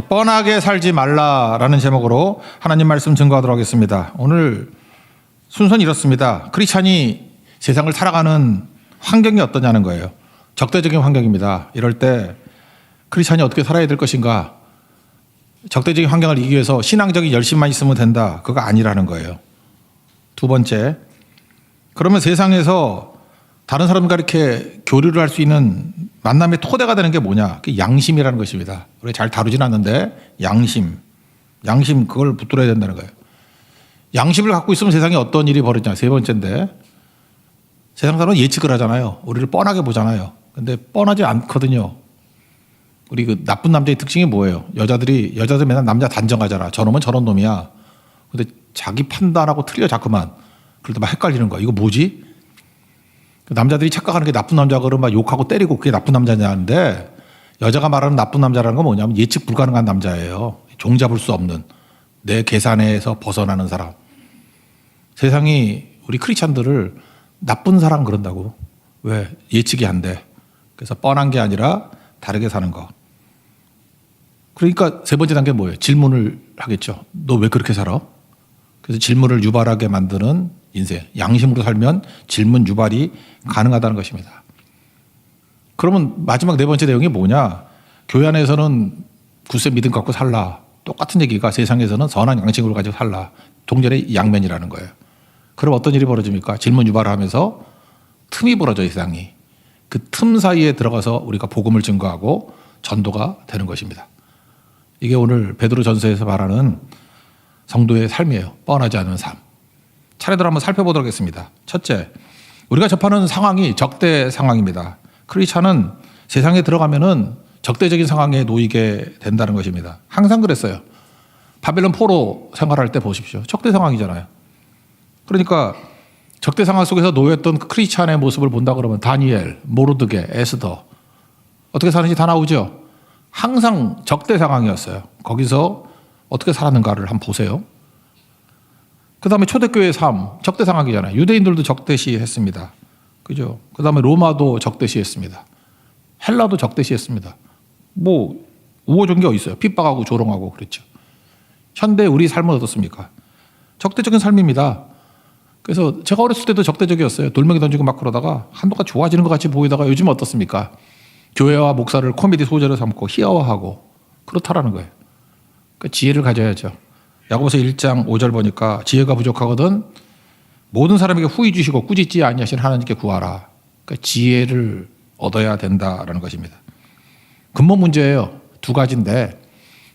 뻔하게 살지 말라라는 제목으로 하나님 말씀 증거하도록 하겠습니다. 오늘 순서는 이렇습니다. 크리스찬이 세상을 살아가는 환경이 어떠냐는 거예요. 적대적인 환경입니다. 이럴 때 크리스찬이 어떻게 살아야 될 것인가? 적대적인 환경을 이기기 위해서 신앙적인 열심만 있으면 된다. 그거 아니라는 거예요. 두 번째, 그러면 세상에서 다른 사람과 이렇게 교류를 할 수 있는 만남의 토대가 되는 게 뭐냐? 그게 양심이라는 것입니다. 우리 잘 다루진 않는데 양심 그걸 붙들어야 된다는 거예요. 양심을 갖고 있으면 세상에 어떤 일이 벌어지냐. 세 번째인데 세상 사람은 예측을 하잖아요. 우리를 뻔하게 보잖아요. 근데 뻔하지 않거든요. 우리 그 나쁜 남자의 특징이 뭐예요? 여자들 맨날 남자 단정하잖아. 저놈은 저런 놈이야. 근데 자기 판단하고 틀려 자꾸만. 그럴 때 막 헷갈리는 거야. 이거 뭐지? 남자들이 착각하는 게 나쁜 남자 그러면 막 욕하고 때리고 그게 나쁜 남자냐는데 여자가 말하는 나쁜 남자라는 건 뭐냐면 예측 불가능한 남자예요. 종잡을 수 없는 내 계산에서 벗어나는 사람. 세상이 우리 크리스찬들을 나쁜 사람 그런다고. 왜? 예측이 안 돼. 그래서 뻔한 게 아니라 다르게 사는 거. 그러니까 세 번째 단계는 뭐예요? 질문을 하겠죠. 너 왜 그렇게 살아? 그래서 질문을 유발하게 만드는 인생. 양심으로 살면 질문 유발이 가능하다는 것입니다. 그러면 마지막 네 번째 내용이 뭐냐? 교회 안에서는 굳세 믿음 갖고 살라. 똑같은 얘기가 세상에서는 선한 양심으로 가지고 살라. 동전의 양면이라는 거예요. 그럼 어떤 일이 벌어집니까? 질문 유발을 하면서 틈이 벌어져요, 세상이. 그 틈 사이에 들어가서 우리가 복음을 증거하고 전도가 되는 것입니다. 이게 오늘 베드로 전서에서 말하는 성도의 삶이에요. 뻔하지 않은 삶. 차례대로 한번 살펴보도록 하겠습니다. 첫째, 우리가 접하는 상황이 적대 상황입니다. 크리스찬은 세상에 들어가면은 적대적인 상황에 놓이게 된다는 것입니다. 항상 그랬어요. 바벨론 포로 생활할 때 보십시오. 적대 상황이잖아요. 그러니까 적대 상황 속에서 놓였던 크리스찬의 모습을 본다 그러면 다니엘, 모르드게, 에스더 어떻게 사는지 다 나오죠. 항상 적대 상황이었어요. 거기서 어떻게 살았는가를 한번 보세요. 그 다음에 초대교회의 삶, 적대 상황이잖아요. 유대인들도 적대시했습니다. 그죠? 그 다음에 로마도 적대시했습니다. 헬라도 적대시했습니다. 뭐 우호적인 게 어디 있어요? 핍박하고 조롱하고 그랬죠. 현대 우리 삶은 어떻습니까? 적대적인 삶입니다. 그래서 제가 어렸을 때도 적대적이었어요. 돌멩이 던지고 막 그러다가 한동안 좋아지는 것 같이 보이다가 요즘 어떻습니까? 교회와 목사를 코미디 소재로 삼고 희화화하고 그렇다라는 거예요. 그러니까 지혜를 가져야죠. 야고보서 1장 5절 보니까 지혜가 부족하거든 모든 사람에게 후히 주시고 꾸짖지 아니하신 하나님께 구하라. 그러니까 지혜를 얻어야 된다라는 것입니다. 근본 문제예요. 두 가지인데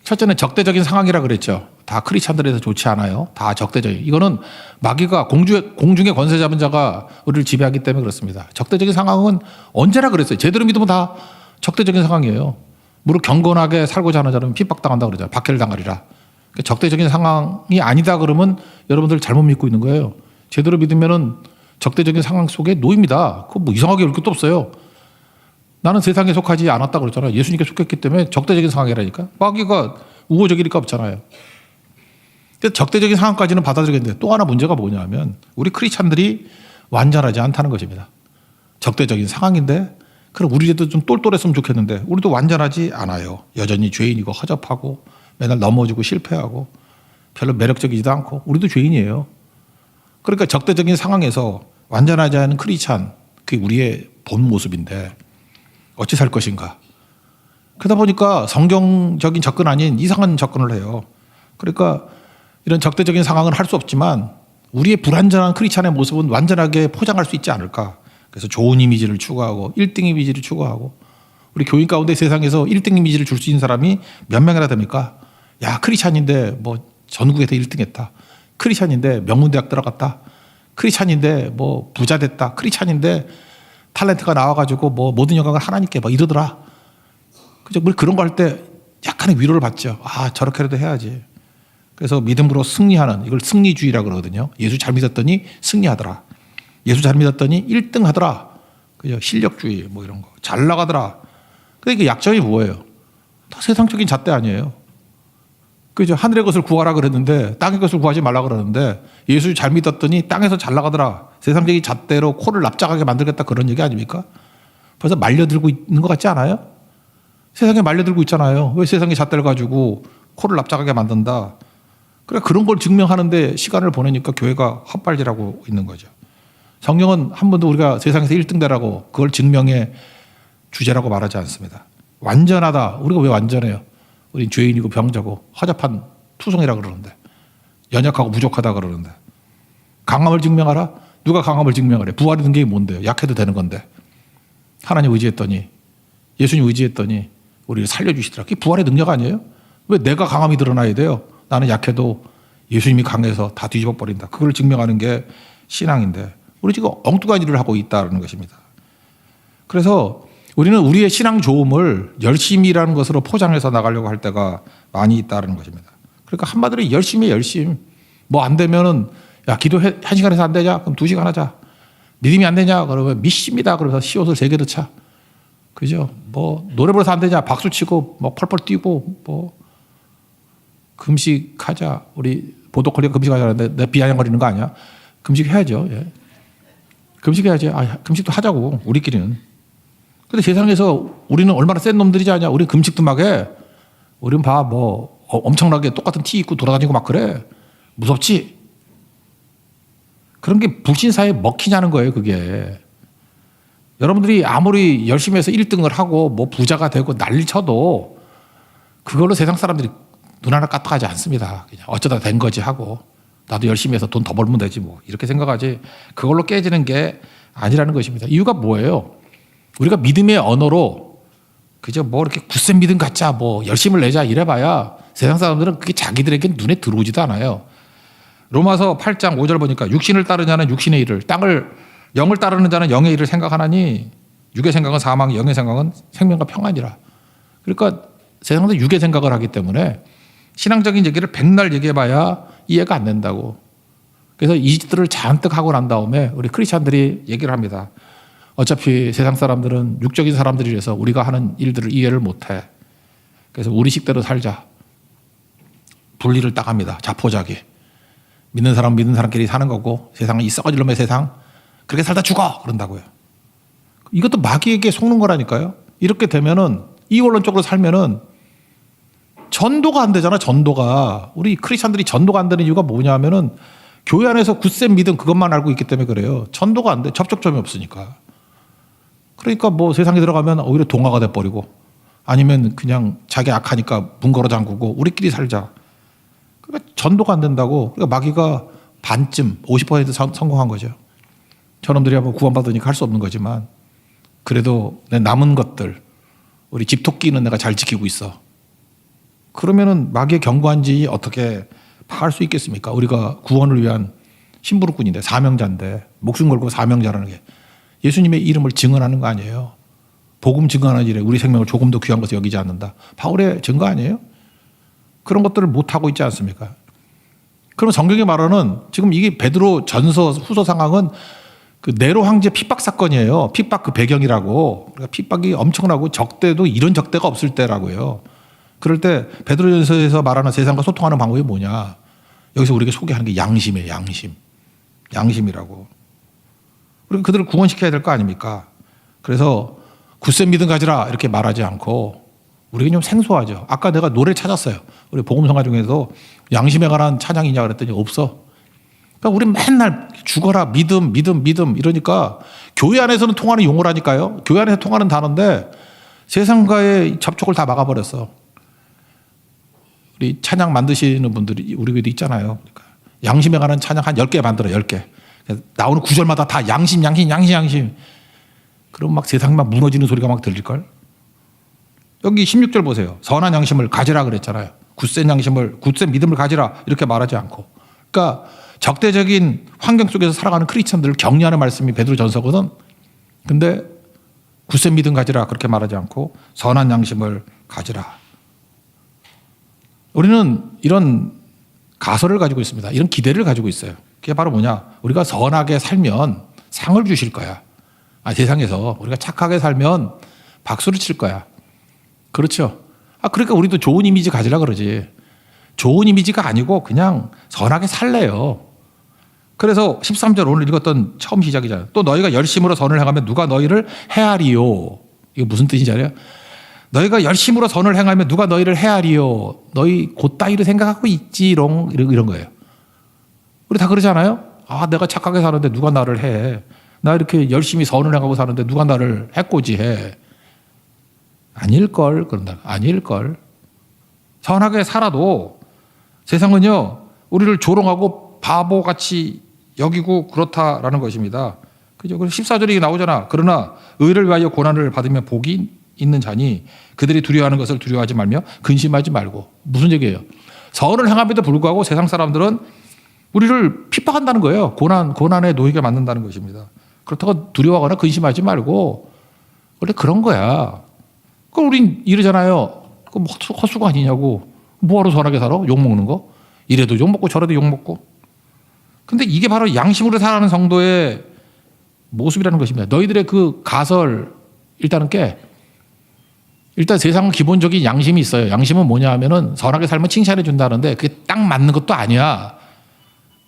첫째는 적대적인 상황이라 그랬죠. 다 크리스찬들에서 좋지 않아요. 다 적대적인. 이거는 마귀가 공중의 권세 잡은 자가 우리를 지배하기 때문에 그렇습니다. 적대적인 상황은 언제나 그랬어요. 제대로 믿으면 다 적대적인 상황이에요. 무릇 경건하게 살고자 하는 자는 핍박당한다 그러잖아요. 박해를 당하리라. 적대적인 상황이 아니다 그러면 여러분들 잘못 믿고 있는 거예요. 제대로 믿으면은 적대적인 상황 속에 놓입니다. 그거 뭐 이상하게 올 것도 없어요. 나는 세상에 속하지 않았다 그랬잖아요. 예수님께 속했기 때문에 적대적인 상황이라니까. 마귀가 우호적이니까 없잖아요. 그래서 적대적인 상황까지는 받아들이겠는데 또 하나 문제가 뭐냐면 우리 크리스찬들이 완전하지 않다는 것입니다. 적대적인 상황인데 그럼 우리도 좀 똘똘했으면 좋겠는데 우리도 완전하지 않아요. 여전히 죄인이고 허접하고 맨날 넘어지고 실패하고 별로 매력적이지도 않고 우리도 죄인이에요. 그러니까 적대적인 상황에서 완전하지 않은 크리스찬 그게 우리의 본 모습인데 어찌 살 것인가. 그러다 보니까 성경적인 접근 아닌 이상한 접근을 해요. 그러니까 이런 적대적인 상황은 할 수 없지만 우리의 불완전한 크리스찬의 모습은 완전하게 포장할 수 있지 않을까. 그래서 좋은 이미지를 추구하고 1등 이미지를 추구하고 우리 교인 가운데 세상에서 1등 이미지를 줄 수 있는 사람이 몇 명이나 됩니까? 야 크리스찬인데 뭐 전국에서 1등 했다. 크리스찬인데 명문대학 들어갔다. 크리스찬인데 뭐 부자 됐다. 크리스찬인데 탤런트가 나와가지고 뭐 모든 영광을 하나님께 막 이러더라. 그죠? 우리 그런 거 할 때 약간의 위로를 받죠. 아 저렇게라도 해야지. 그래서 믿음으로 승리하는 이걸 승리주의라고 그러거든요. 예수 잘 믿었더니 승리하더라. 예수 잘 믿었더니 1등 하더라. 그죠? 실력주의 뭐 이런 거. 잘 나가더라. 그러니까 약점이 뭐예요? 다 세상적인 잣대 아니에요. 그죠? 하늘의 것을 구하라 그랬는데 땅의 것을 구하지 말라 그러는데 예수 잘 믿었더니 땅에서 잘 나가더라. 세상적인 잣대로 코를 납작하게 만들겠다 그런 얘기 아닙니까? 벌써 말려들고 있는 것 같지 않아요? 세상에 말려들고 있잖아요. 왜 세상에 잣대를 가지고 코를 납작하게 만든다. 그래 그런 걸 증명하는데 시간을 보내니까 교회가 헛발질하고 있는 거죠. 성경은 한 번도 우리가 세상에서 1등대라고 그걸 증명의 주제라고 말하지 않습니다. 완전하다. 우리가 왜 완전해요? 우린 죄인이고 병자고 허접한 투성이라 그러는데, 연약하고 부족하다 그러는데, 강함을 증명하라? 누가 강함을 증명하래? 부활의 능력이 뭔데요? 약해도 되는 건데. 하나님 의지했더니, 예수님 의지했더니 우리를 살려주시더라. 그게 부활의 능력 아니에요? 왜 내가 강함이 드러나야 돼요? 나는 약해도 예수님이 강해서 다 뒤집어 버린다. 그걸 증명하는 게 신앙인데, 우리 지금 엉뚱한 일을 하고 있다는 것입니다. 그래서 우리는 우리의 신앙 좋음을 열심이라는 것으로 포장해서 나가려고 할 때가 많이 있다는 것입니다. 그러니까 한마디로 열심히 열심. 뭐 안 되면은 야 기도 1시간에서 안 되냐? 그럼 2시간 하자. 믿음이 안 되냐? 그러면 믿습니다. 그러면서 시옷을 3개 더 차. 그죠? 뭐 노래 불러서 안 되냐? 박수 치고 뭐 펄펄 뛰고 뭐 금식하자. 우리 보도콜리가 금식하자는데 내 비아냥거리는 거 아니야? 금식해야죠. 예. 금식해야지. 금식도 하자고 우리끼리는. 근데 세상에서 우리는 얼마나 센 놈들이지 않냐. 우리 금식도 막 해. 우리는 봐 뭐 엄청나게 똑같은 티 입고 돌아다니고 막 그래. 무섭지? 그런 게 불신사에 먹히냐는 거예요. 그게. 여러분들이 아무리 열심히 해서 1등을 하고 뭐 부자가 되고 난리 쳐도 그걸로 세상 사람들이 눈 하나 까딱하지 않습니다. 그냥 어쩌다 된 거지 하고 나도 열심히 해서 돈 더 벌면 되지 뭐 이렇게 생각하지 그걸로 깨지는 게 아니라는 것입니다. 이유가 뭐예요? 우리가 믿음의 언어로 그저 뭐 이렇게 굳센 믿음 갖자 뭐 열심을 내자 이래봐야 세상 사람들은 그게 자기들에게 눈에 들어오지도 않아요. 로마서 8장 5절 보니까 육신을 따르는 자는 육신의 일을 영을 따르는 자는 영의 일을 생각하나니 육의 생각은 사망 영의 생각은 생명과 평안이라. 그러니까 세상도 육의 생각을 하기 때문에 신앙적인 얘기를 백날 얘기해봐야 이해가 안 된다고. 그래서 이 짓들을 잔뜩 하고 난 다음에 우리 크리스찬들이 얘기를 합니다. 어차피 세상 사람들은 육적인 사람들이라서 우리가 하는 일들을 이해를 못해. 그래서 우리 식대로 살자. 분리를 딱 합니다. 자포자기. 믿는 사람 믿는 사람끼리 사는 거고 세상은 이 썩어질 놈의 세상. 그렇게 살다 죽어. 그런다고요. 이것도 마귀에게 속는 거라니까요. 이렇게 되면은 이원론적으로 살면은 전도가 안 되잖아. 전도가. 우리 크리스찬들이 전도가 안 되는 이유가 뭐냐면은 교회 안에서 굳센 믿음 그것만 알고 있기 때문에 그래요. 전도가 안 돼. 접촉점이 없으니까. 그러니까 뭐 세상에 들어가면 오히려 동화가 돼버리고 아니면 그냥 자기 악하니까 문 걸어 잠그고 우리끼리 살자. 그러니까 전도가 안 된다고. 그러니까 마귀가 반쯤 50% 성공한 거죠. 저놈들이 한번 구원받으니까 할 수 없는 거지만 그래도 내 남은 것들 우리 집토끼는 내가 잘 지키고 있어. 그러면은 마귀의 경고한지 어떻게 할 수 있겠습니까? 우리가 구원을 위한 심부름꾼인데 사명자인데 목숨 걸고 사명자라는 게 예수님의 이름을 증언하는 거 아니에요. 복음 증언하는 일에 우리 생명을 조금 더 귀한 것을 여기지 않는다. 바울의 증거 아니에요? 그런 것들을 못하고 있지 않습니까? 그럼 성경이 말하는 지금 이게 베드로 전서 후서 상황은 그 네로 황제 핍박 사건이에요. 핍박 그 배경이라고. 그러니까 핍박이 엄청나고 적대도 이런 적대가 없을 때라고요. 그럴 때 베드로전서에서 말하는 세상과 소통하는 방법이 뭐냐? 여기서 우리에게 소개하는 게 양심이에요. 양심. 양심이라고. 우리가 그들을 구원시켜야 될 거 아닙니까? 그래서 굳센 믿음 가지라 이렇게 말하지 않고 우리가 좀 생소하죠. 아까 내가 노래 찾았어요. 우리 복음성가 중에서 양심에 관한 찬양이냐 그랬더니 없어. 그러니까 우리 맨날 죽어라 믿음 이러니까 교회 안에서는 통하는 용어라니까요. 교회 안에서 통하는 단어인데 세상과의 접촉을 다 막아버렸어. 우리 찬양 만드시는 분들이 우리 교회도 있잖아요. 그러니까 양심에 관한 찬양 한 10개 만들어 10개. 나오는 구절마다 다 양심. 그럼 막 세상이 막 무너지는 소리가 막 들릴걸? 여기 16절 보세요. 선한 양심을 가지라 그랬잖아요. 굳센 믿음을 가지라 이렇게 말하지 않고. 그러니까 적대적인 환경 속에서 살아가는 크리스천들을 격려하는 말씀이 베드로전서거든. 근데 굳센 믿음 가지라 그렇게 말하지 않고 선한 양심을 가지라. 우리는 이런 가설을 가지고 있습니다. 이런 기대를 가지고 있어요. 그게 바로 뭐냐? 우리가 선하게 살면 상을 주실 거야. 세상에서 우리가 착하게 살면 박수를 칠 거야. 그렇죠? 그러니까 우리도 좋은 이미지 가지라 그러지. 좋은 이미지가 아니고 그냥 선하게 살래요. 그래서 13절 오늘 읽었던 처음 시작이잖아요. 또 너희가 열심으로 선을 행하면 누가 너희를 해하리요. 이거 무슨 뜻인지 알아요? 너희가 열심으로 선을 행하면 누가 너희를 헤아리요. 너희 곧따위로 생각하고 있지롱. 이런 거예요. 우리 다 그러잖아요. 아, 내가 착하게 사는데 누가 나를 해. 나 이렇게 열심히 선을 행하고 사는데 누가 나를 해코지해. 아닐걸. 그런다. 아닐걸. 선하게 살아도 세상은요, 우리를 조롱하고 바보같이 여기고 그렇다라는 것입니다. 그죠? 14절에 나오잖아. 그러나 의를 위하여 고난을 받으며 복이 있는 자니 그들이 두려워하는 것을 두려워하지 말며 근심하지 말고. 무슨 얘기예요? 선을 행함에도 불구하고 세상 사람들은 우리를 핍박한다는 거예요. 고난에 놓이게 만든다는 것입니다. 그렇다고 두려워하거나 근심하지 말고. 원래 그런 거야. 그럼 우린 이러잖아요. 그럼 헛수고 아니냐고. 뭐하러 선하게 살아? 욕먹는 거? 이래도 욕먹고 저래도 욕먹고. 근데 이게 바로 양심으로 살아가는 성도의 모습이라는 것입니다. 너희들의 그 가설 일단은 일단 세상은 기본적인 양심이 있어요. 양심은 뭐냐 하면은 선하게 살면 칭찬해 준다는데 그게 딱 맞는 것도 아니야.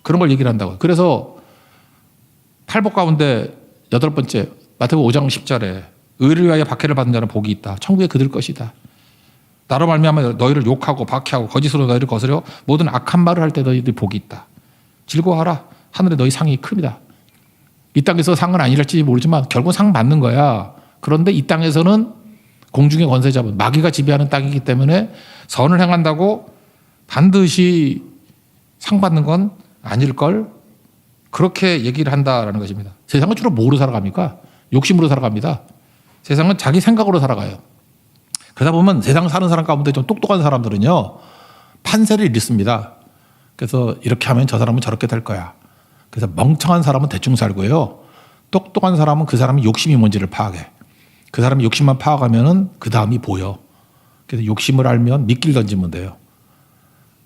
그런 걸 얘기를 한다고요. 그래서 팔복 가운데 8번째 마태복음 5장 10절에 의를 위하여 박해를 받는 자는 복이 있다. 천국에 그들 것이다. 나로 말미암아 너희를 욕하고 박해하고 거짓으로 너희를 거스려 모든 악한 말을 할 때 너희들이 복이 있다. 즐거워하라. 하늘에 너희 상이 큽니다. 이 땅에서 상은 아니랄지 모르지만 결국 상 받는 거야. 그런데 이 땅에서는 공중의 권세 잡은 마귀가 지배하는 땅이기 때문에 선을 행한다고 반드시 상 받는 건 아닐걸? 그렇게 얘기를 한다라는 것입니다. 세상은 주로 뭐로 살아갑니까? 욕심으로 살아갑니다. 세상은 자기 생각으로 살아가요. 그러다 보면 세상 사는 사람 가운데 좀 똑똑한 사람들은요, 판세를 읽습니다. 그래서 이렇게 하면 저 사람은 저렇게 될 거야. 그래서 멍청한 사람은 대충 살고요. 똑똑한 사람은 그 사람이 욕심이 뭔지를 파악해. 그 사람이 욕심만 파악하면은 그 다음이 보여. 그래서 욕심을 알면 미끼를 던지면 돼요.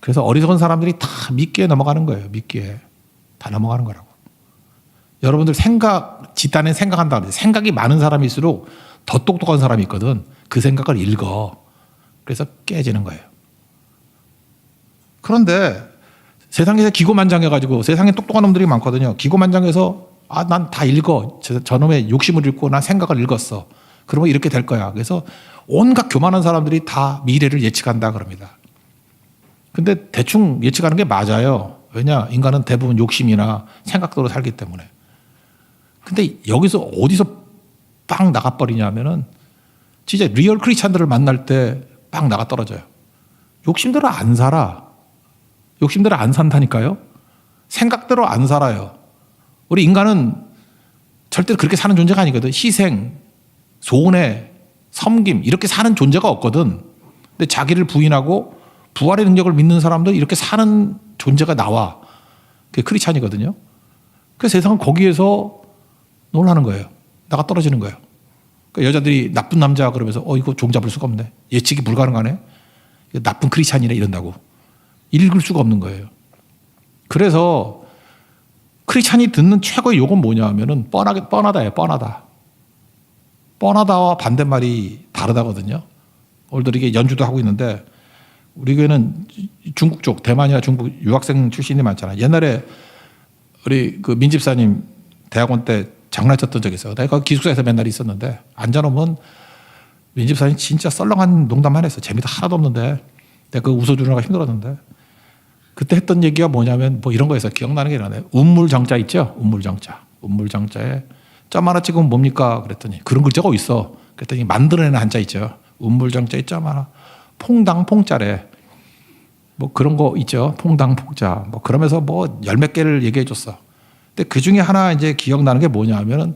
그래서 어리석은 사람들이 다 미끼에 넘어가는 거예요. 미끼에. 다 넘어가는 거라고. 여러분들 집단에 생각한다. 생각이 많은 사람일수록 더 똑똑한 사람이 있거든. 그 생각을 읽어. 그래서 깨지는 거예요. 그런데 세상에서 기고만장해가지고 세상에 똑똑한 놈들이 많거든요. 기고만장해서 난 다 읽어. 저놈의 욕심을 읽고 난 생각을 읽었어. 그러면 이렇게 될 거야. 그래서 온갖 교만한 사람들이 다 미래를 예측한다 그럽니다. 근데 대충 예측하는 게 맞아요. 왜냐? 인간은 대부분 욕심이나 생각대로 살기 때문에. 근데 여기서 어디서 빵 나가버리냐면은 진짜 리얼 크리스찬들을 만날 때 빵 나가 떨어져요. 욕심대로 안 살아. 욕심대로 안 산다니까요. 생각대로 안 살아요. 우리 인간은 절대로 그렇게 사는 존재가 아니거든. 희생, 손해, 섬김 이렇게 사는 존재가 없거든. 근데 자기를 부인하고 부활의 능력을 믿는 사람도 이렇게 사는 존재가 나와. 그게 크리스찬이거든요. 그래서 세상은 거기에서 놀라는 거예요. 나가 떨어지는 거예요. 그러니까 여자들이 나쁜 남자 그러면서 이거 종 잡을 수가 없네. 예측이 불가능하네. 나쁜 크리스찬이네 이런다고. 읽을 수가 없는 거예요. 그래서 크리스찬이 듣는 최고의 욕은 뭐냐 하면은 뻔하다예요. 뻔하다. 뻔하다와 반대말이 다르다거든요. 오늘도 이게 연주도 하고 있는데 우리 교회는 중국 쪽, 대만이나 중국 유학생 출신이 많잖아요. 옛날에 우리 그 민집사님 대학원 때 장난쳤던 적이 있어요. 내가 기숙사에서 맨날 있었는데 앉아놓으면 민집사님 진짜 썰렁한 농담만 했어. 재미도 하나도 없는데 내가 그 웃어주느라고 힘들었는데 그때 했던 얘기가 뭐냐면 뭐 이런 거에서 기억나는 게 있나요? 운물정자 있죠? 운물정자. 운물정자에 점 하나 찍으면 뭡니까? 그랬더니 그런 글자가 있어. 그랬더니 만들어내는 한자 있죠. 운물정자에 점 하나. 퐁당 퐁자래. 뭐 그런 거 있죠. 퐁당 퐁자. 뭐 그러면서 뭐 열 몇 개를 얘기해 줬어. 근데 그 중에 하나 이제 기억나는 게 뭐냐 하면은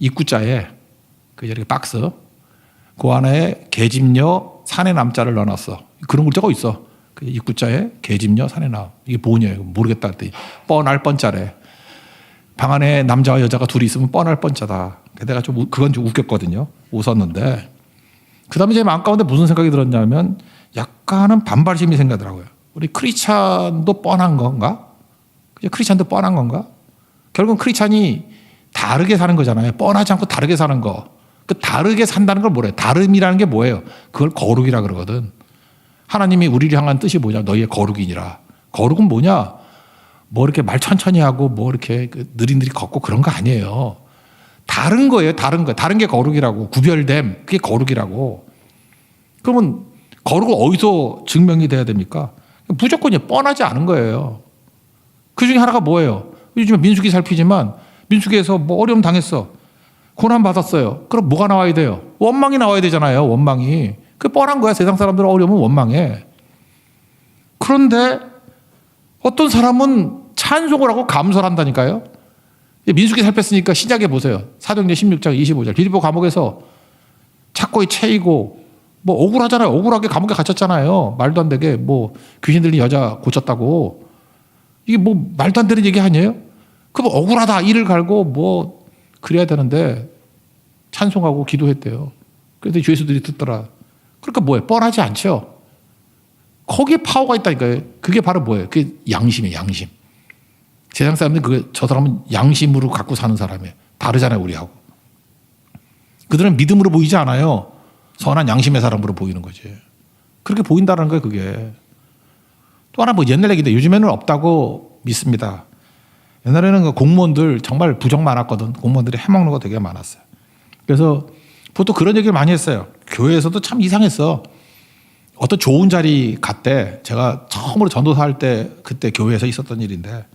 입구자에 그 이렇게 박스 그 안에 계집녀 사내 남자를 넣어놨어. 그런 글자가 있어. 그 입구자에 계집녀 사내 남. 이게 뭐냐 모르겠다 했더니 뻔할 뻔자래. 방 안에 남자와 여자가 둘이 있으면 뻔할 뻔자다. 내가 그건 좀 웃겼거든요. 웃었는데 그 다음에 제 마음 가운데 무슨 생각이 들었냐면 약간은 반발심이 생기더라고요. 우리 크리스찬도 뻔한 건가? 크리스찬도 뻔한 건가? 결국은 크리스찬이 다르게 사는 거잖아요. 뻔하지 않고 다르게 사는 거. 그 다르게 산다는 걸 뭐래요? 다름이라는 게 뭐예요? 그걸 거룩이라 그러거든. 하나님이 우리를 향한 뜻이 뭐냐? 너희의 거룩이니라. 거룩은 뭐냐? 뭐 이렇게 말 천천히 하고 뭐 이렇게 느릿느릿 걷고 그런 거 아니에요. 다른 거예요. 다른 거. 다른 게 거룩이라고. 구별됨. 그게 거룩이라고. 그러면 거룩은 어디서 증명이 돼야 됩니까? 무조건 뻔하지 않은 거예요. 그 중에 하나가 뭐예요? 요즘에 민수기 살피지만 민수기에서 뭐 어려움 당했어. 고난 받았어요. 그럼 뭐가 나와야 돼요? 원망이 나와야 되잖아요. 원망이. 그게 뻔한 거야. 세상 사람들은 어려우면 원망해. 그런데 어떤 사람은 찬송을 하고 감사를 한다니까요. 민수기 살폈으니까 시작해 보세요. 사도행전 16장 25절. 빌립보 감옥에서 착고에 채이고 뭐 억울하잖아요. 억울하게 감옥에 갇혔잖아요. 말도 안 되게 뭐 귀신 들린 여자 고쳤다고. 이게 뭐 말도 안 되는 얘기 아니에요? 그럼 억울하다 이를 갈고 뭐 그래야 되는데 찬송하고 기도했대요. 그래서 죄수들이 듣더라. 그러니까 뭐예요? 뻔하지 않죠. 거기에 파워가 있다니까요. 그게 바로 뭐예요? 그게 양심이에요. 양심. 세상 사람들은 저 사람은 양심으로 갖고 사는 사람이에요. 다르잖아요. 우리하고. 그들은 믿음으로 보이지 않아요. 선한 양심의 사람으로 보이는 거지. 그렇게 보인다는 거예요. 그게. 또 하나 뭐 옛날 얘기인데 요즘에는 없다고 믿습니다. 옛날에는 그 공무원들 정말 부정 많았거든. 공무원들이 해먹는 거 되게 많았어요. 그래서 보통 그런 얘기를 많이 했어요. 교회에서도 참 이상했어. 어떤 좋은 자리 갔대. 제가 처음으로 전도사 할 때 그때 교회에서 있었던 일인데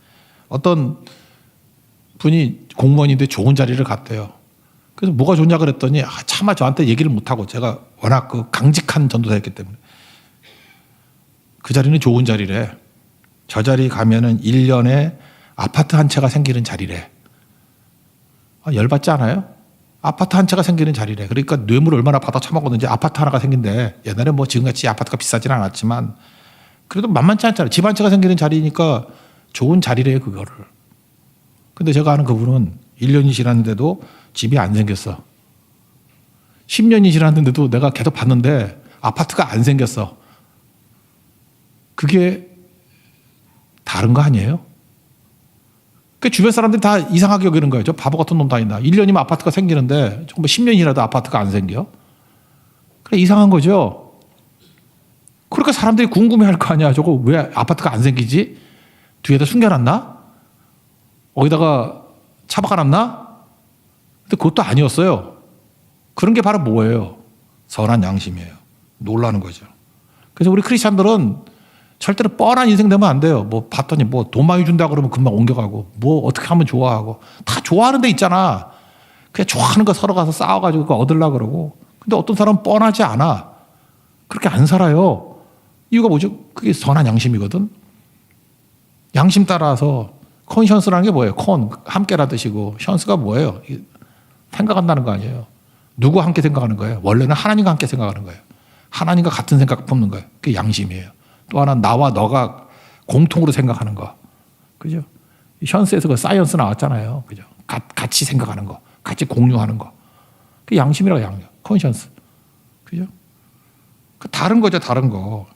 어떤 분이 공무원인데 좋은 자리를 갔대요. 그래서 뭐가 좋냐 그랬더니 차마 저한테 얘기를 못하고 제가 워낙 그 강직한 전도사였기 때문에 그 자리는 좋은 자리래. 저 자리 가면은 1년에 아파트 한 채가 생기는 자리래. 열받지 않아요? 아파트 한 채가 생기는 자리래. 그러니까 뇌물을 얼마나 받아 처먹었는지 아파트 하나가 생긴대. 옛날에 뭐 지금같이 아파트가 비싸지는 않았지만 그래도 만만치 않잖아요. 집 한 채가 생기는 자리니까 좋은 자리래요, 그거를. 근데 제가 아는 그분은 1년이 지났는데도 집이 안 생겼어. 10년이 지났는데도 내가 계속 봤는데 아파트가 안 생겼어. 그게 다른 거 아니에요? 그 주변 사람들이 다 이상하게 여기는 거예요. 저 바보 같은 놈 다 있나. 1년이면 아파트가 생기는데 정말 10년이라도 아파트가 안 생겨? 그래, 이상한 거죠. 그러니까 사람들이 궁금해할 거 아니야. 저거 왜 아파트가 안 생기지? 뒤에다 숨겨놨나? 어디다가 차박해놨나? 근데 그것도 아니었어요. 그런 게 바로 뭐예요? 선한 양심이에요. 놀라는 거죠. 그래서 우리 크리스찬들은 절대로 뻔한 인생 되면 안 돼요. 뭐 봤더니 뭐 돈 많이 준다 그러면 금방 옮겨가고 뭐 어떻게 하면 좋아하고 다 좋아하는 데 있잖아. 그냥 좋아하는 거 서로 가서 싸워가지고 그거 얻으려고 그러고. 근데 어떤 사람은 뻔하지 않아. 그렇게 안 살아요. 이유가 뭐죠? 그게 선한 양심이거든. 양심 따라서 컨션스라는 게 뭐예요? 함께라 뜻이고 션스가 뭐예요? 생각한다는 거 아니에요. 누구와 함께 생각하는 거예요? 원래는 하나님과 함께 생각하는 거예요. 하나님과 같은 생각 품는 거예요. 그게 양심이에요. 또 하나 나와 너가 공통으로 생각하는 거. 그죠? 션스에서 그 사이언스 나왔잖아요. 그죠? 같이 생각하는 거. 같이 공유하는 거. 그게 양심이라고 양심. 컨션스. 그죠? 그 다른 거죠. 다른 거.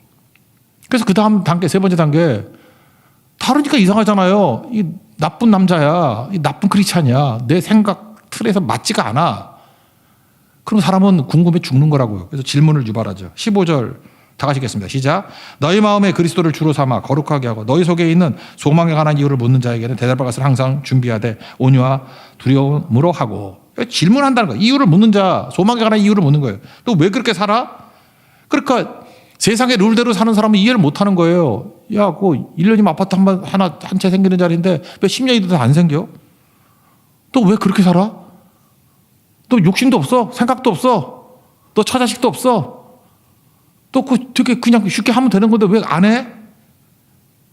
그래서 그 다음 단계, 세 번째 단계. 다르니까 이상하잖아요. 이 나쁜 남자야. 이 나쁜 크리스찬이야. 내 생각 틀에서 맞지가 않아. 그럼 사람은 궁금해 죽는 거라고요. 그래서 질문을 유발하죠. 15절 다 가시겠습니다. 시작. 너희 마음에 그리스도를 주로 삼아 거룩하게 하고 너희 속에 있는 소망에 관한 이유를 묻는 자에게는 대답할 것을 항상 준비하되 온유와 두려움으로 하고. 질문한다는 거예요. 이유를 묻는 자, 소망에 관한 이유를 묻는 거예요. 또 왜 그렇게 살아? 그러니까 세상의 룰대로 사는 사람은 이해를 못하는 거예요. 야, 그 1년이면 아파트 한 채 생기는 자리인데 왜 10년이 돼도 안 생겨? 또 왜 그렇게 살아? 너 욕심도 없어? 생각도 없어? 너 처자식도 없어? 또 되게 그냥 쉽게 하면 되는 건데 왜 안 해?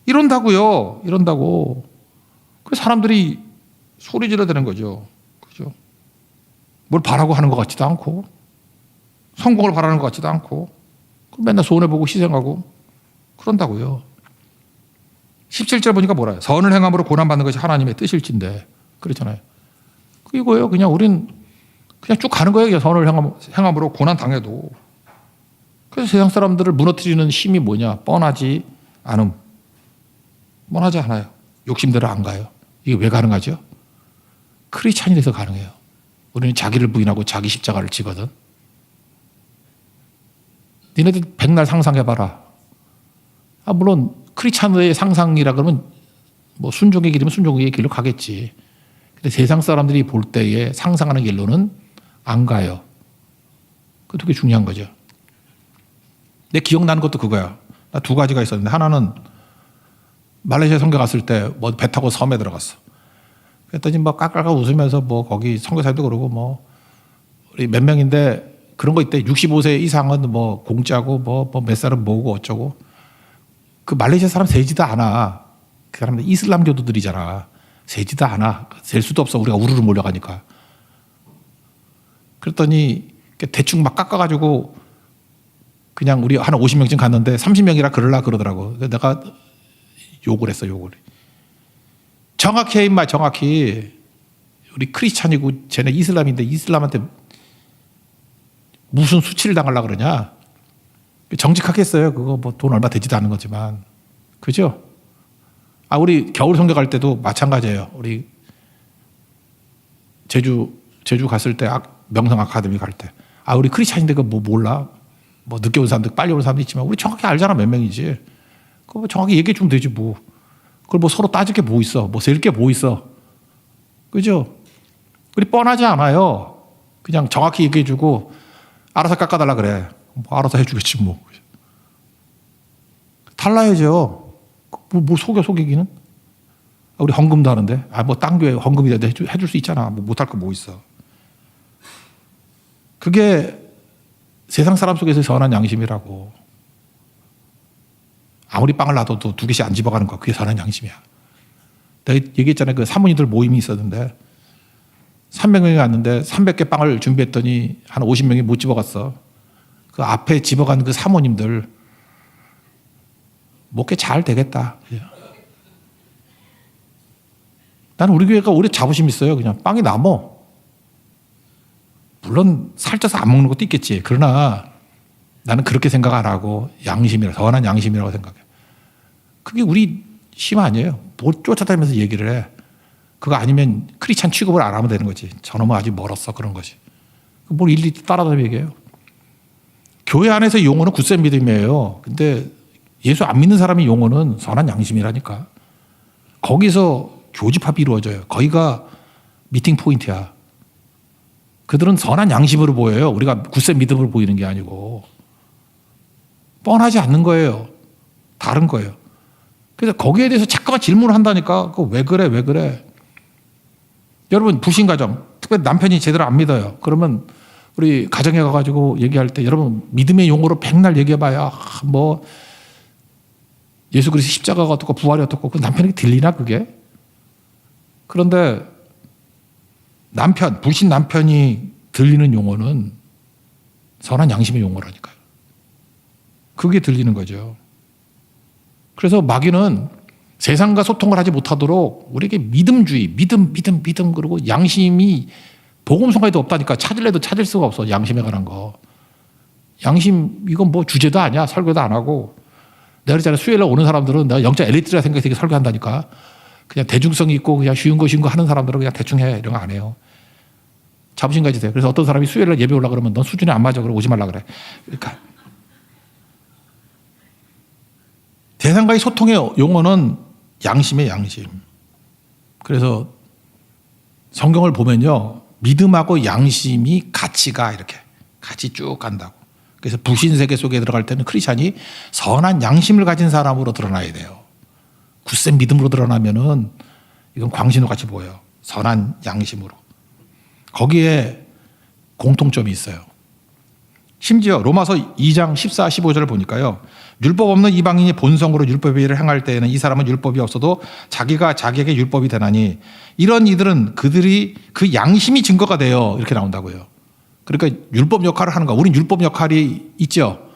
이런다고요. 이런다고. 그래서 사람들이 소리 질러야 되는 거죠. 그죠? 뭘 바라고 하는 것 같지도 않고 성공을 바라는 것 같지도 않고 맨날 손해보고 희생하고 그런다고요. 17절 보니까 뭐라요? 선을 행함으로 고난받는 것이 하나님의 뜻일진데 그렇잖아요. 이거예요. 그냥 우린 그냥 쭉 가는 거예요. 선을 행함으로 고난 당해도. 그래서 세상 사람들을 무너뜨리는 힘이 뭐냐? 뻔하지 않음. 뻔하지 않아요. 욕심대로 안 가요. 이게 왜 가능하죠? 크리스찬이 돼서 가능해요. 우리는 자기를 부인하고 자기 십자가를 지거든. 니네들 백날 상상해봐라. 물론 크리스찬의 상상이라 그러면 뭐 순종의 길이면 순종의 길로 가겠지. 근데 세상 사람들이 볼 때에 상상하는 길로는 안 가요. 그게 되게 중요한 거죠. 내 기억나는 것도 그거야. 나 두 가지가 있었는데 하나는 말레이시아 선교 갔을 때 뭐 배 타고 섬에 들어갔어. 그랬더니 뭐 깔깔깔 웃으면서 뭐 거기 선교사님도 그러고 뭐 우리 몇 명인데 그런 거 있대. 65세 이상은 뭐 공짜고 뭐 몇 살은 뭐고 어쩌고. 그 말레이시아 사람 세지도 않아. 그 사람들 이슬람 교도들이잖아. 세지도 않아. 셀 수도 없어. 우리가 우르르 몰려가니까. 그랬더니 대충 막 깎아가지고 그냥 우리 한 50명쯤 갔는데 30명이라 그러려고 그러더라고. 내가 욕을 했어, 욕을. 정확히 해, 임마, 정확히. 우리 크리스찬이고 쟤네 이슬람인데 이슬람한테 무슨 수치를 당하려고 그러냐. 정직하게 했어요. 그거 뭐 돈 얼마 되지도 않은 거지만. 그죠? 우리 겨울 선교 갈 때도 마찬가지예요. 우리 제주 갔을 때 명성 아카데미 갈 때. 우리 크리스찬인데 그거 뭐 몰라? 뭐 늦게 온 사람들, 빨리 온 사람도 있지만 우리 정확히 알잖아, 몇 명이지. 그거 뭐 정확히 얘기해 주면 되지 뭐. 그걸 뭐 서로 따질 게 뭐 있어. 뭐 셀 게 뭐 있어. 그죠? 우리 뻔하지 않아요. 그냥 정확히 얘기해 주고 알아서 깎아달라 그래. 뭐 알아서 해주겠지 뭐. 달라야죠. 뭐 속이기는? 우리 헌금도 하는데. 뭐 딴 교회 헌금이 해줄 수 있잖아. 뭐 못할 거 뭐 있어. 그게 세상 사람 속에서 선한 양심이라고. 아무리 빵을 놔둬도 두 개씩 안 집어가는 거야. 그게 선한 양심이야. 내가 얘기했잖아요. 그 사모님들 모임이 있었는데 300명이 왔는데 300개 빵을 준비했더니 한 50명이 못 집어갔어. 그 앞에 집어간 그 사모님들 목회 잘 되겠다. 나는 우리 교회가 오래 자부심 있어요. 그냥 빵이 남어. 물론 살쪄서 안 먹는 것도 있겠지. 그러나 나는 그렇게 생각 안 하고 양심이라, 선한 양심이라고 생각해. 그게 우리 심 아니에요. 뭘 쫓아다니면서 얘기를 해. 그거 아니면 크리스찬 취급을 안 하면 되는 거지. 저놈은 아직 멀었어. 그런 거지. 뭘 일일이 따라다니며 얘기해요. 교회 안에서 용어는 굳센 믿음이에요. 근데 예수 안 믿는 사람의 용어는 선한 양심이라니까. 거기서 교집합이 이루어져요. 거기가 미팅 포인트야. 그들은 선한 양심으로 보여요. 우리가 굳센 믿음으로 보이는 게 아니고. 뻔하지 않는 거예요. 다른 거예요. 그래서 거기에 대해서 자꾸만 질문을 한다니까. 그거 왜 그래, 왜 그래. 여러분, 불신가정, 특별히 남편이 제대로 안 믿어요. 그러면 우리 가정에 가가지고 얘기할 때 여러분 믿음의 용어로 백날 얘기해봐야 뭐 예수 그리스도 십자가가 어떻고 부활이 어떻고 그 남편에게 들리나 그게? 그런데 불신 남편이 들리는 용어는 선한 양심의 용어라니까요. 그게 들리는 거죠. 그래서 마귀는 세상과 소통을 하지 못하도록 우리에게 믿음주의, 믿음 그러고 양심이 복음 성가에도 없다니까. 찾을래도 찾을 수가 없어. 양심에 관한 거. 양심 이건 뭐 주제도 아니야. 설교도 안 하고. 내가 그랬잖아. 수요일에 오는 사람들은 내가 영적 엘리트라 생각해서 되게 설교한다니까. 그냥 대중성이 있고 그냥 쉬운 거 하는 사람들은 그냥 대충 해. 이런 거 안 해요. 자부심 가지세요. 그래서 어떤 사람이 수요일에 예배 올라 그러면 넌 수준이 안 맞아. 그러고 오지 말라 그래. 그러니까 세상과의 소통의 용어는 양심의 양심. 그래서 성경을 보면요. 믿음하고 양심이 이렇게 같이 쭉 간다고. 그래서 불신 세계 속에 들어갈 때는 크리스찬이 선한 양심을 가진 사람으로 드러나야 돼요. 굳센 믿음으로 드러나면은 이건 광신호 같이 보여요. 선한 양심으로. 거기에 공통점이 있어요. 심지어 로마서 2장 14, 15절을 보니까요. 율법 없는 이방인이 본성으로 율법의 일을 행할 때에는 이 사람은 율법이 없어도 자기가 자기에게 율법이 되나니 이런 이들은 그들이 그 양심이 증거가 돼요. 이렇게 나온다고요. 그러니까 율법 역할을 하는 거. 우린 율법 역할이 있죠.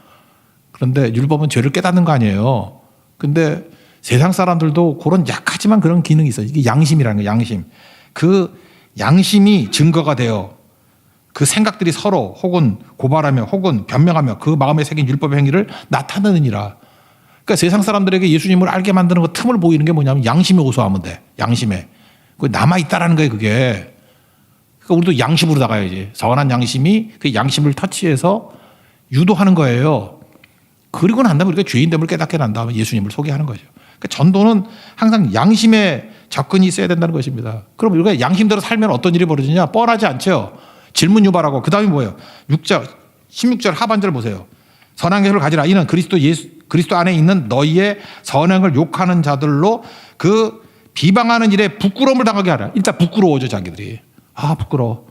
그런데 율법은 죄를 깨닫는 거 아니에요. 근데 세상 사람들도 그런 약하지만 그런 기능이 있어요. 이게 양심이라는 거예요. 양심. 그 양심이 증거가 돼요. 그 생각들이 서로 혹은 고발하며 혹은 변명하며 그 마음에 새긴 율법의 행위를 나타내느니라. 그러니까 세상 사람들에게 예수님을 알게 만드는 거 틈을 보이는 게 뭐냐면 양심에 호소하면 돼. 양심에. 그게 남아있다라는 거예요. 그게. 그러니까 우리도 양심으로 나가야지. 선한 양심이 그 양심을 터치해서 유도하는 거예요. 그리고 난 다음에 우리가 죄인됨을 깨닫게 난 다음에 예수님을 소개하는 거죠. 그러니까 전도는 항상 양심에 접근이 있어야 된다는 것입니다. 그럼 우리가 양심대로 살면 어떤 일이 벌어지냐? 뻔하지 않죠. 질문 유발하고 그 다음에 뭐예요? 16절 하반절 보세요. 선한 양심을 가지라. 이는 그리스도 안에 있는 너희의 선행을 욕하는 자들로 그 비방하는 일에 부끄러움을 당하게 하라. 일단 부끄러워져 자기들이. 아 부끄러워.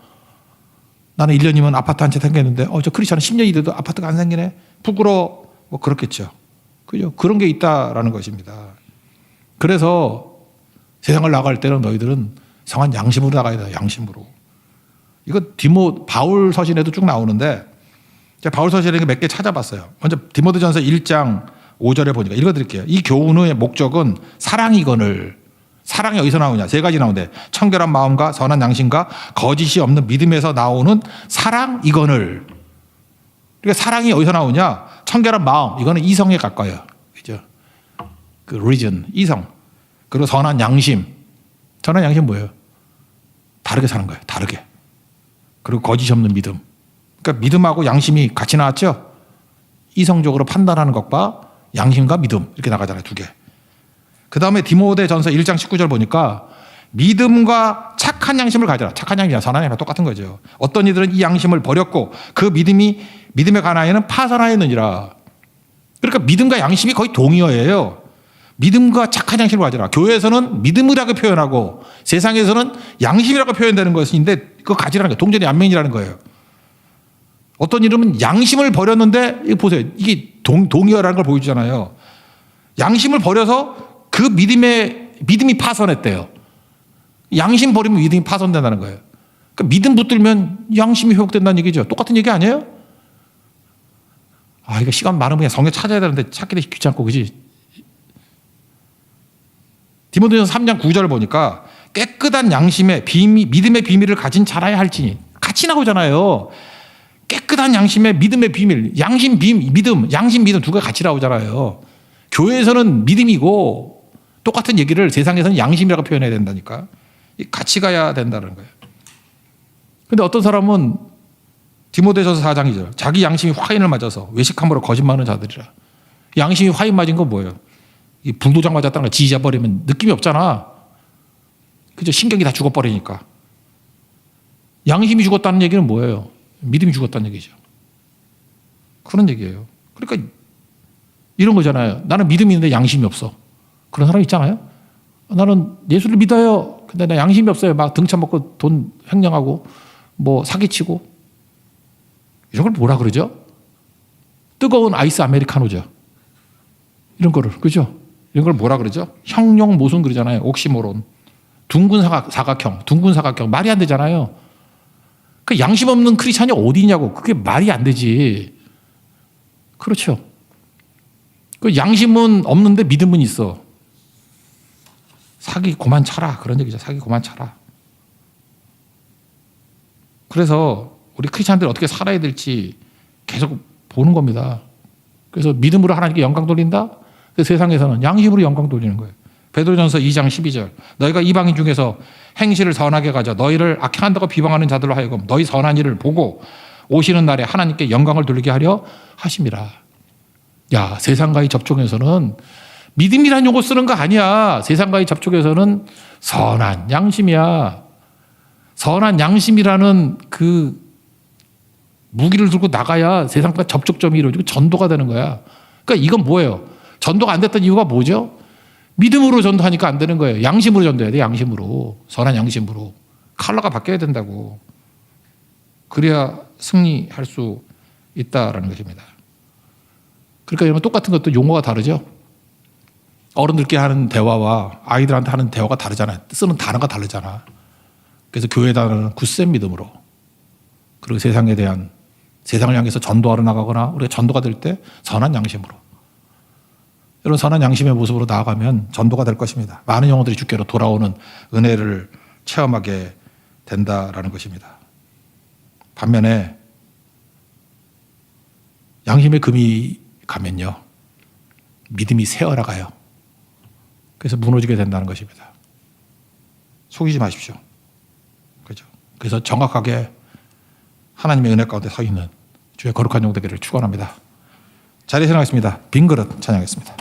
나는 1년이면 아파트 한 채 생겼는데 저 크리스천은 10년이 돼도 아파트가 안 생기네. 부끄러워. 뭐 그렇겠죠. 그죠? 그런 게 있다라는 것입니다. 그래서 세상을 나갈 때는 너희들은 성한 양심으로 나가야 돼. 양심으로. 이거 바울 서신에도 쭉 나오는데 제가 바울 서신에 몇 개 찾아봤어요. 먼저 디모데전서 1장 5절에 보니까 읽어드릴게요. 이 교훈의 목적은 사랑이거늘. 사랑이 어디서 나오냐? 세 가지 나오는데 청결한 마음과 선한 양심과 거짓이 없는 믿음에서 나오는 사랑이거늘. 그러니까 사랑이 어디서 나오냐? 청결한 마음. 이거는 이성에 가까워요. 그죠? 그 reason, 이성. 그리고 선한 양심. 선한 양심 뭐예요? 다르게 사는 거예요. 다르게. 그리고 거짓이 없는 믿음. 그러니까 믿음하고 양심이 같이 나왔죠? 이성적으로 판단하는 것과 양심과 믿음 이렇게 나가잖아요. 두 개. 그 다음에 디모데전서 1장 19절 보니까 믿음과 착한 양심을 가져라. 착한 양심이랑 선한 양심이랑 똑같은 거죠. 어떤 이들은 이 양심을 버렸고 그 믿음에 관하여는 파선하였느니라. 그러니까 믿음과 양심이 거의 동의어예요. 믿음과 착한 양심을 가져라. 교회에서는 믿음이라고 표현하고 세상에서는 양심이라고 표현되는 것인데 그거 가지라는 거예요. 동전이 양면이라는 거예요. 어떤 이름은 양심을 버렸는데 이거 보세요. 이게 동의어라는 걸 보여주잖아요. 양심을 버려서 그 믿음이 파손했대요. 양심 버리면 믿음이 파손된다는 거예요. 그러니까 믿음 붙들면 양심이 회복된다는 얘기죠. 똑같은 얘기 아니에요? 이거 시간 많으면 그냥 성경 찾아야 되는데 찾기 되게 귀찮고 그지? 디모데전서 3장 9절을 보니까 깨끗한 양심의 믿음의 비밀을 가진 자라야 할지니 같이 나오잖아요. 깨끗한 양심의 믿음의 비밀, 양심 믿음 두 개가 같이 나오잖아요. 교회에서는 믿음이고 똑같은 얘기를 세상에서는 양심이라고 표현해야 된다니까. 같이 가야 된다는 거예요. 근데 어떤 사람은 디모데전서 4장 2절 자기 양심이 화인을 맞아서 외식함으로 거짓말하는 자들이라. 양심이 화인 맞은 건 뭐예요? 이 불도장 맞았다는 거 지져버리면 느낌이 없잖아. 그죠? 신경이 다 죽어버리니까. 양심이 죽었다는 얘기는 뭐예요? 믿음이 죽었다는 얘기죠. 그런 얘기예요. 그러니까 이런 거잖아요. 나는 믿음이 있는데 양심이 없어. 그런 사람 있잖아요. 나는 예수를 믿어요. 근데 나 양심이 없어요. 막 등쳐먹고 돈 횡령하고 뭐 사기치고. 이런 걸 뭐라 그러죠? 뜨거운 아이스 아메리카노죠. 이런 거를. 그죠? 이런 걸 뭐라 그러죠? 형용 모순 그러잖아요. 옥시모론. 둥근 사각형. 말이 안 되잖아요. 그 양심 없는 크리스찬이 어디 있냐고. 그게 말이 안 되지. 그렇죠. 그 양심은 없는데 믿음은 있어. 사기 그만 쳐라. 그런 얘기죠. 사기 그만 쳐라. 그래서 우리 크리스찬들이 어떻게 살아야 될지 계속 보는 겁니다. 그래서 믿음으로 하나님께 영광 돌린다? 세상에서는 양심으로 영광 돌리는 거예요. 베드로전서 2장 12절 너희가 이방인 중에서 행실을 선하게 가져 너희를 악행한다고 비방하는 자들로 하여금 너희 선한 일을 보고 오시는 날에 하나님께 영광을 돌리게 하려 하심이라. 야, 세상과의 접촉에서는 믿음이라는 용어 쓰는 거 아니야. 세상과의 접촉에서는 선한 양심이야. 선한 양심이라는 그 무기를 들고 나가야 세상과 접촉점이 이루어지고 전도가 되는 거야. 그러니까 이건 뭐예요? 전도가 안 됐던 이유가 뭐죠? 믿음으로 전도하니까 안 되는 거예요. 양심으로 전도해야 돼. 양심으로. 선한 양심으로. 컬러가 바뀌어야 된다고. 그래야 승리할 수 있다라는 것입니다. 그러니까 여러분 똑같은 것도 용어가 다르죠? 어른들끼리 하는 대화와 아이들한테 하는 대화가 다르잖아요. 쓰는 단어가 다르잖아. 그래서 교회 단어는 굳센 믿음으로 그리고 세상을 향해서 전도하러 나가거나 우리가 전도가 될 때 선한 양심으로 이런 선한 양심의 모습으로 나아가면 전도가 될 것입니다. 많은 영혼들이 주께로 돌아오는 은혜를 체험하게 된다라는 것입니다. 반면에 양심의 금이 가면요. 믿음이 새어나가요. 그래서 무너지게 된다는 것입니다. 속이지 마십시오. 그죠? 그래서 정확하게 하나님의 은혜 가운데 서 있는 주의 거룩한 용 되기를 축원합니다. 자리에 일어나겠습니다. 빈 그릇 찬양하겠습니다.